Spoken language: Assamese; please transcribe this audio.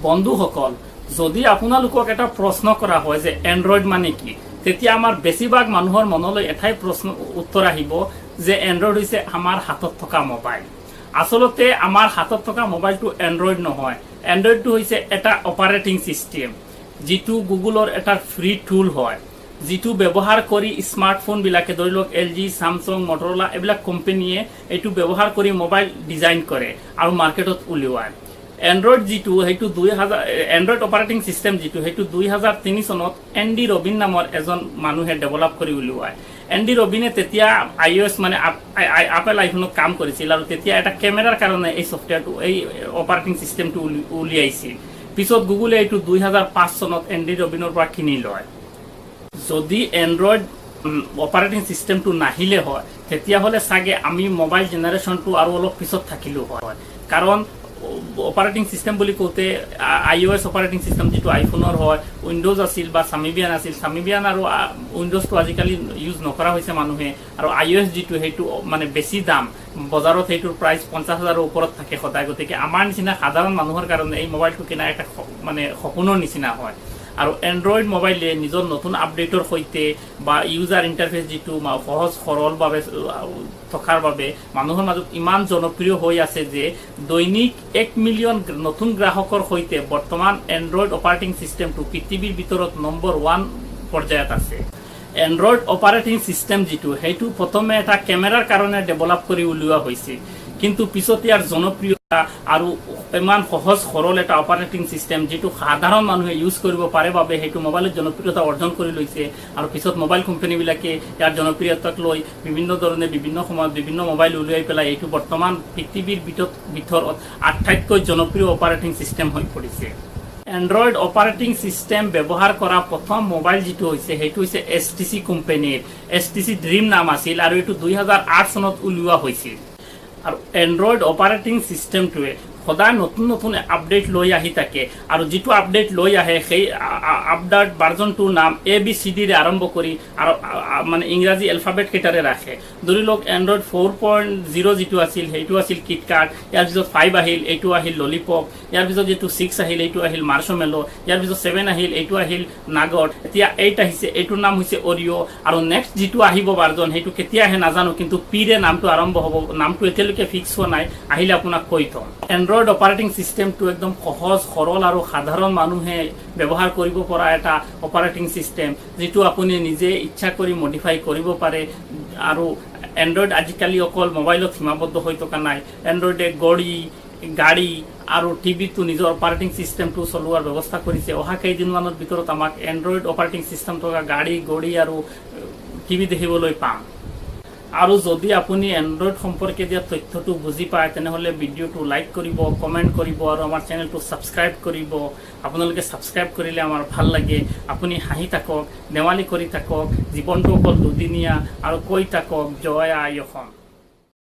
বন্ধুসকল, যদি আপোনালোকক এটা প্ৰশ্ন কৰা হয় যে এন্ড্ৰইড মানে কি, তেতিয়া আমাৰ বেছিভাগ মানুহৰ মনলৈ এটাই প্ৰশ্ন উত্তৰ আহিব যে এন্ড্ৰইড হৈছে আমাৰ হাতত থকা মোবাইল। আচলতে আমাৰ হাতত থকা মোবাইলটো এন্ড্ৰইড নহয়, এন্ড্ৰইডটো হৈছে এটা অপাৰেটিং সিস্টেম, যিটো গুগলৰ এটা ফ্ৰী টুল হয়, যিটো ব্যৱহাৰ কৰি স্মাৰ্টফোনবিলাকে ধৰি লওক LG, স্যামছাং, মটৰলা এইবিলাক কোম্পানীয়ে এইটো ব্যৱহাৰ কৰি মোবাইল ডিজাইন কৰে আৰু মাৰ্কেটত উলিয়ায়। এন্ড্ৰইড যিটো সেইটো এন্ড্ৰইড অপাৰেটিং সিস্টেম যিটো সেইটো 2003 চনত এনডি ৰবিন নামৰ এজন মানুহে ডেভেলপ কৰি উলিয়ায়। এনডি ৰবিনে তেতিয়া iOS মানে আপেল আইফোনত কাম কৰিছিল আৰু তেতিয়া এটা কেমেৰাৰ কাৰণে এই ছফটৱেৰটো এই অপাৰেটিং সিস্টেমটো উলিয়াইছিল। পিছত গুগলে এইটো 2005 চনত এনডি ৰবিনৰ পৰা কিনি লয়। যদি এন্ড্ৰইড অপাৰেটিং সিস্টেমটো নাহিলে হয় তেতিয়াহ'লে চাগে আমি মোবাইল জেনাৰেশ্যনটো আৰু অলপ পিছত থাকিলো হয়, কাৰণ অপাৰেটিং সিস্টেম বুলি কওঁতে iOS অপাৰেটিং সিস্টেম যিটো আইফোনৰ হয়, উইণ্ডোজ আছিল বা সামিবিয়ান আছিল। সামিবিয়ান আৰু উইণ্ডোজটো আজিকালি ইউজ নকৰা হৈছে মানুহে, আৰু iOS যিটো সেইটো মানে বেছি দাম, বজাৰত সেইটোৰ প্ৰাইচ 50,000ৰ ওপৰত থাকে সদায়। গতিকে আমাৰ নিচিনা সাধাৰণ মানুহৰ কাৰণে এই মোবাইলটো কিনা এটা মানে সপোনৰ নিচিনা হয়। আৰু এন্ড্ৰইড মোবাইলে নিজৰ নতুন আপডেটৰ সৈতে বা ইউজাৰ ইণ্টাৰফেচ যিটো সহজ সৰলভাৱে থকাৰ বাবে মানুহৰ মাজত ইমান জনপ্ৰিয় হৈ আছে যে দৈনিক 1 মিলিয়ন নতুন গ্ৰাহকৰ সৈতে বৰ্তমান এন্ড্ৰইড অপাৰেটিং সিস্টেমটো পৃথিৱীৰ ভিতৰত নম্বৰ 1 পৰ্যায়ত আছে। এন্ড্ৰইড অপাৰেটিং সিস্টেম যিটো সেইটো প্ৰথমে এটা কেমেৰাৰ কাৰণে ডেভেলপ কৰি উলিওৱা হৈছিল, কিন্তু পিছত ইয়াৰ জনপ্ৰিয়তা আৰু ইমান সহজ সৰল এটা অপাৰেটিং সিস্টেম যিটো সাধাৰণ মানুহে ইউজ কৰিব পাৰে বাবে সেইটো মোবাইলত জনপ্ৰিয়তা অৰ্জন কৰি লৈছে। আৰু পিছত মোবাইল কোম্পানীবিলাকে ইয়াৰ জনপ্ৰিয়তাক লৈ বিভিন্ন ধৰণে বিভিন্ন সময়ত বিভিন্ন মোবাইল উলিয়াই পেলাই এইটো বৰ্তমান পৃথিৱীৰ ভিতৰত আটাইতকৈ জনপ্ৰিয় অপাৰেটিং সিস্টেম হৈ পৰিছে। এন্ড্ৰইড অপাৰেটিং সিস্টেম ব্যৱহাৰ কৰা প্ৰথম মোবাইল যিটো হৈছে সেইটো হৈছে HTC কোম্পানীৰ HTC ড্ৰিম নাম আছিল, আৰু এইটো 2008 চনত উলিওৱা হৈছিল। আৰু এন্ড্ৰইড অপাৰেটিং সিস্টেমটোৱে সদায় নতুন নতুন আপডেট লৈ আহি থাকে, আৰু যিটো আপডেট লৈ আহে সেই আপডেট ভাৰ্জনটোৰ নাম ABCDৰে আৰম্ভ কৰি আৰু মানে ইংৰাজী এলফাবেট কেইটাৰে ৰাখে। ধৰি লওক এন্ড্ৰইড 4.0 যিটো আছিল সেইটো আছিল কিটকাট, ইয়াৰ পিছত 5 আহিল, এইটো আহিল ললিপপ, ইয়াৰ পিছত যিটো 6 আহিল এইটো আহিল মাৰ্শ্বমেলো, ইয়াৰ পিছত 7 আহিল, এইটো আহিল নাগট, এতিয়া 8 আহিছে, এইটোৰ নাম হৈছে অৰিঅ', আৰু নেক্সট যিটো আহিব ভাৰ্জন সেইটো কেতিয়া আহে নাজানো, কিন্তু পিৰে নামটো আৰম্ভ হ'ব। নামটো এতিয়ালৈকে ফিক্স হোৱা নাই, আহিলে আপোনাক কৈ থম। এন্ড্ৰইড অপাৰেটিং সিস্টেমটো একদম সহজ সৰল আৰু সাধাৰণ মানুহে ব্যৱহাৰ কৰিব পৰা এটা অপাৰেটিং সিস্টেম, যিটো আপুনি নিজে ইচ্ছা কৰি মডিফাই কৰিব পাৰে। আৰু এন্ড্ৰইড আজিকালি অকল মোবাইলত সীমাবদ্ধ হৈ থকা নাই, এন্ড্ৰইডে গাড়ী আৰু টিভিটো নিজৰ অপাৰেটিং সিস্টেমটো চলোৱাৰ ব্যৱস্থা কৰিছে। অহা কেইদিনমানৰ ভিতৰত আমাক এন্ড্ৰইড অপাৰেটিং সিস্টেম থকা গাড়ী আৰু টিভি দেখিবলৈ পাম। আৰু যদি আপুনি এন্ড্ৰইড সম্পৰ্কে দিয়া তথ্যটো বুজি পায় তেনেহ'লে ভিডিঅ'টো লাইক কৰিব, কমেণ্ট কৰিব আৰু আমাৰ চেনেলটো ছাবস্ক্ৰাইব কৰিব। আপোনালোকে ছাবস্ক্ৰাইব কৰিলে আমাৰ ভাল লাগে। আপুনি হাঁহি থাকক, ধেমালি কৰি থাকক, জীৱনটো অকল দুদিনীয়া, আৰু কৈ থাকক জয় আই অসম।